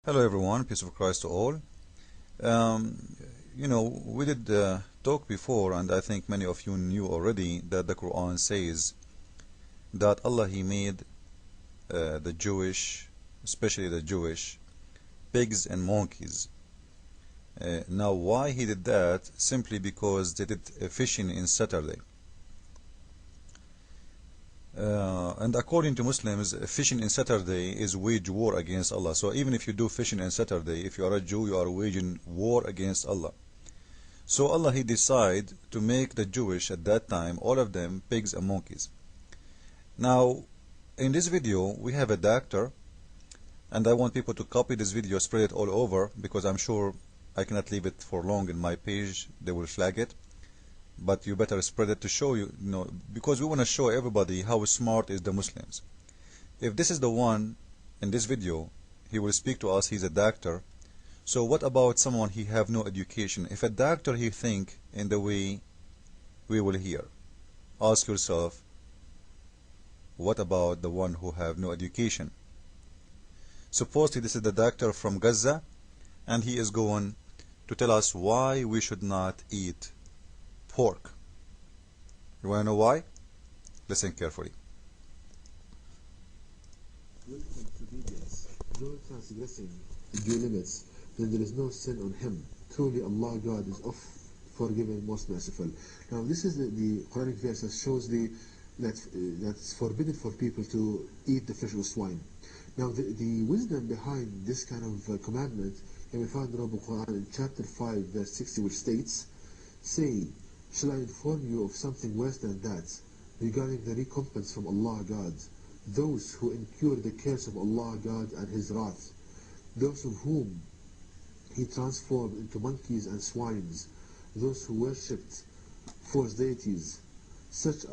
Hello everyone, peace of Christ to all. We did talk before, and I think many of you knew already that the Quran says that Allah He made the Jewish, especially the Jewish, pigs and monkeys. Now, why He did that? Simply because they did fishing in Saturday. And according to Muslims, fishing in Saturday is wage war against Allah. So even if you do fishing on Saturday, if you are a Jew, you are waging war against Allah. So Allah He decided to make the Jewish at that time, all of them, pigs and monkeys. Now, in this video, we have a doctor, and I want people to copy this video, spread it all over, because I'm sure I cannot leave it for long in my page. They will flag it. But you better spread it to show because we want to show everybody how smart is the Muslims. If this is the one in this video, he will speak to us, he's a doctor. So what about someone he have no education? If a doctor he think in the way we will hear, ask yourself, what about the one who have no education? Supposedly this is the doctor from Gaza, and he is going to tell us why we should not eat pork. You want to know why? Listen carefully. When it comes to obedience, no transgressing due limits, then there is no sin on him. Truly Allah God is of forgiving, most merciful. Now this is the Quranic verse that shows that it's forbidden for people to eat the flesh of swine. Now the wisdom behind this kind of commandment can be found in the Quran in chapter 5 verse 60, which states, "Say, shall I inform you of something worse than that, regarding the recompense from Allah God? Those who incur the curse of Allah God and His wrath, those of whom He transformed into monkeys and swines, those who worshipped false deities, such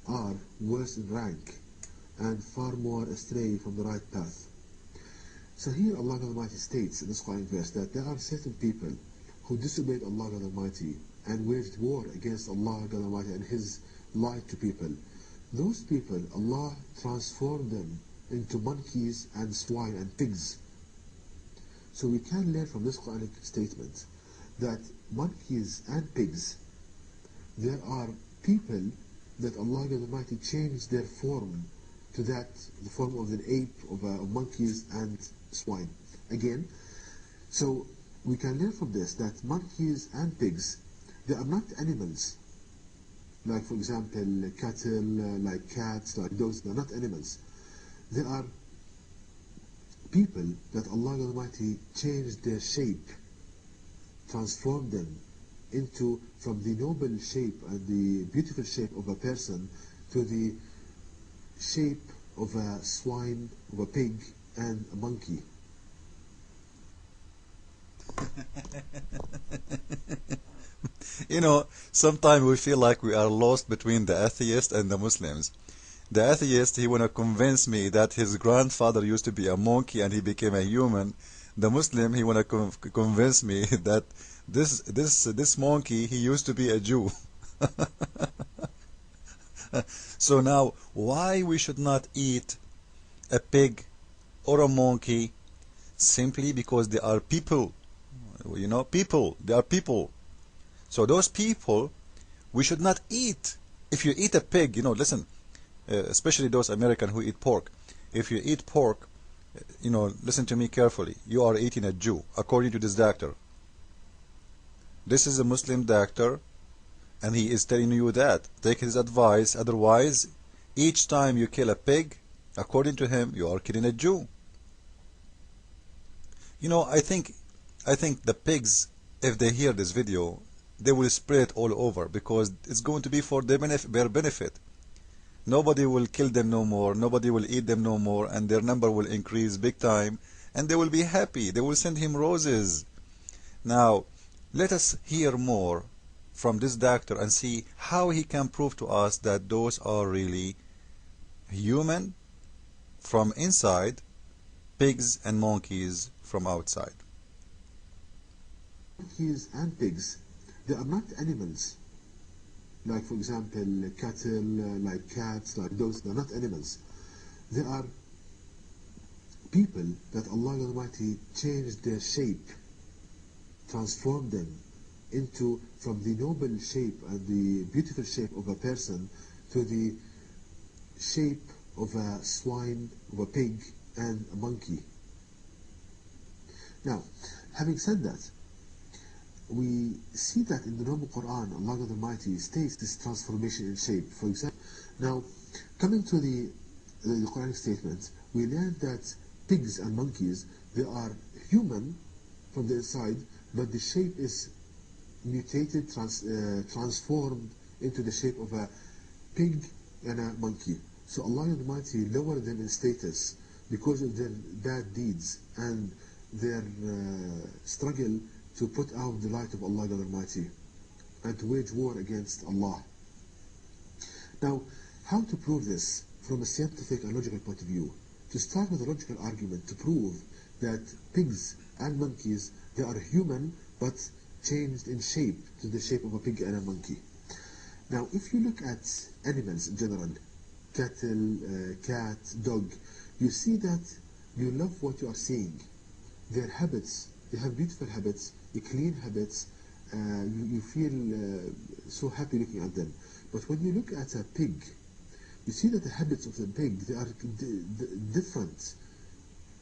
are worse in rank and far more astray from the right path." So here Allah God Almighty states in this Quranic verse that there are certain people who disobeyed Allah God Almighty and waged war against Allah God Almighty and His light to people. Those people, Allah transformed them into monkeys and swine and pigs. So we can learn from this Quranic statement that monkeys and pigs, there are people that Allah God Almighty changed their form to the form of an ape, of monkeys and swine. Again, so we can learn from this that monkeys and pigs, they are not animals, like for example cattle, like cats, like dogs. They are not animals. They are people that Allah Almighty changed their shape, transformed them from the noble shape and the beautiful shape of a person to the shape of a swine, of a pig and a monkey. Sometimes we feel like we are lost between the atheist and the Muslims. The atheist, he want to convince me that his grandfather used to be a monkey and he became a human. The Muslim, he want to convince me that this monkey, he used to be a Jew. So now, why we should not eat a pig or a monkey? Simply because they are people. People. They are people. So those people, we should not eat. If you eat a pig, listen, especially those Americans who eat pork. If you eat pork, listen to me carefully. You are eating a Jew, according to this doctor. This is a Muslim doctor, and he is telling you that. Take his advice. Otherwise, each time you kill a pig, according to him, you are killing a Jew. I think the pigs, if they hear this video, they will spread it all over, because it's going to be for their benefit. Nobody will kill them no more, nobody will eat them no more, and their number will increase big time, and they will be happy. They will send him roses. Now, let us hear more from this doctor and see how he can prove to us that those are really human from inside, pigs and monkeys from outside. Monkeys and pigs, they are not animals, like for example cattle, like cats, like dogs. They are not animals. They are people that Allah Almighty changed their shape, transformed them into, from the noble shape and the beautiful shape of a person to the shape of a swine, of a pig, and a monkey. Now, having said that, we see that in the noble Quran, Allah Almighty states this transformation in shape. For example, now, coming to the Quranic statement, we learn that pigs and monkeys, they are human from the inside, but the shape is mutated, transformed into the shape of a pig and a monkey. So Allah Almighty lowered them in status because of their bad deeds and their struggle to put out the light of Allah Almighty and to wage war against Allah. Now, how to prove this from a scientific and logical point of view? To start with a logical argument to prove that pigs and monkeys, they are human but changed in shape to the shape of a pig and a monkey. Now, if you look at animals in general, cattle, cat, dog, you see that you love what you are seeing. Their habits, they have beautiful habits, clean habits, you feel so happy looking at them. But when you look at a pig, you see that the habits of the pig, they are different,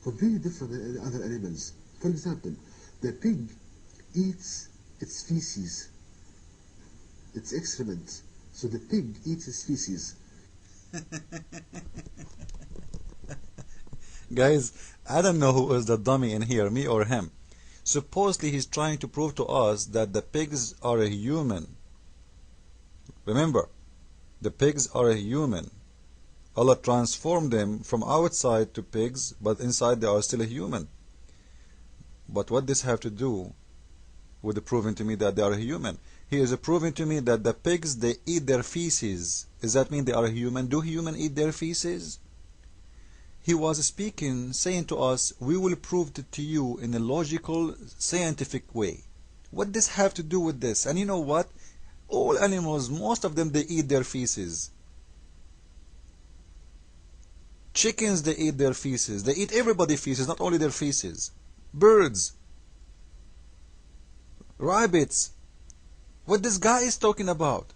completely different than other animals. For example, the pig eats its feces, its excrement. So the pig eats its feces. Guys, I don't know who is the dummy in here, me or him. Supposedly he's trying to prove to us that the pigs are a human. Remember, the pigs are a human. Allah transformed them from outside to pigs, but inside they are still a human. But what does this have to do with proving to me that they are a human? He is proving to me that the pigs, they eat their feces. Does that mean they are a human? Do humans eat their feces? He was speaking, saying to us, we will prove it to you in a logical, scientific way. What does this have to do with this? And you know what? All animals, most of them, they eat their feces. Chickens, they eat their feces. They eat everybody's feces, not only their feces. Birds. Rabbits. What this guy is talking about?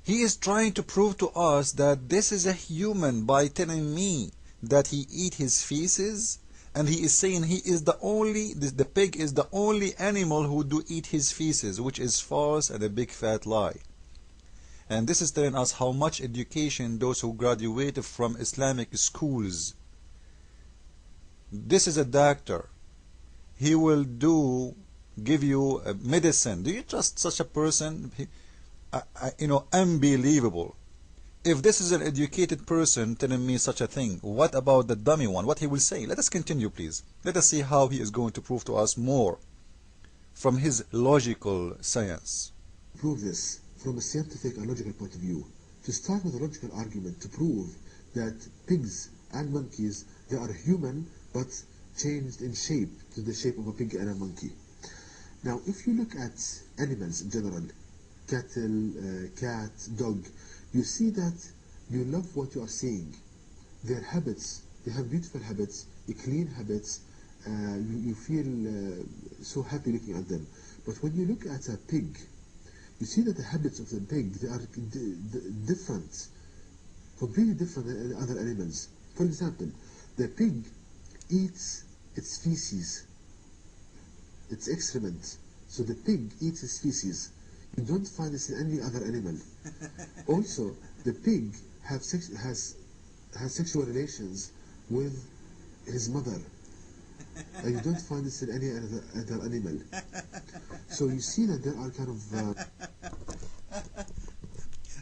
He is trying to prove to us that this is a human by telling me that he eat his feces, and he is saying he is the pig is the only animal who do eat his feces, which is false and a big fat lie. And this is telling us how much education those who graduated from Islamic schools. This is a doctor. He will give you a medicine. Do you trust such a person? Unbelievable. If this is an educated person telling me such a thing, what about the dummy one? What he will say? Let us continue, please. Let us see how he is going to prove to us more from his logical science. Prove this from a scientific and logical point of view. To start with a logical argument to prove that pigs and monkeys, they are human but changed in shape to the shape of a pig and a monkey. Now, if you look at animals in general, cattle, cat, dog, you see that you love what you are seeing. Their habits, they have beautiful habits, clean habits, you feel so happy looking at them. But when you look at a pig, you see that the habits of the pig, they are different, completely different than other animals. For example, the pig eats its feces, its excrement. So the pig eats its feces. You don't find this in any other animal. Also, the pig has sexual relations with his mother. And you don't find this in any other animal. So you see that there are kind of...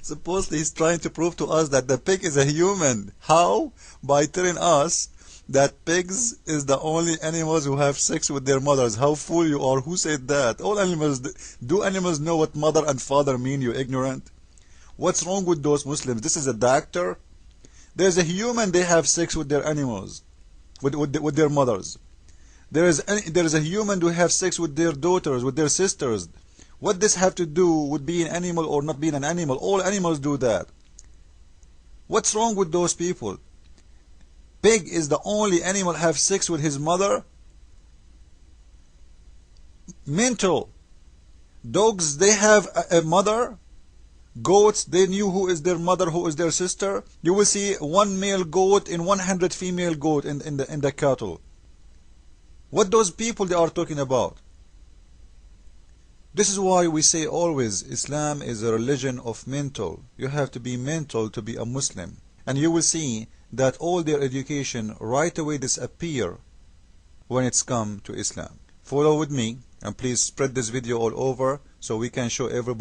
Supposedly he's trying to prove to us that the pig is a human. How? By telling us that pigs is the only animals who have sex with their mothers. How fool you are. Who said that? All animals... Do animals know what mother and father mean, you ignorant? What's wrong with those Muslims? This is a doctor? There's a human, they have sex with their animals, with their mothers. There is a human who have sex with their daughters, with their sisters, What does have to do with being an animal or not being an animal? All animals do that. What's wrong with those people? Pig is the only animal have sex with his mother? Mental. Dogs, they have a mother. Goats, they knew who is their mother, who is their sister. You will see one male goat in 100 female goat in the cattle. What those people they are talking about? This is why we say always Islam is a religion of mental. You have to be mental to be a Muslim. And you will see that all their education right away disappear when it's come to Islam. Follow with me and please spread this video all over so we can show everybody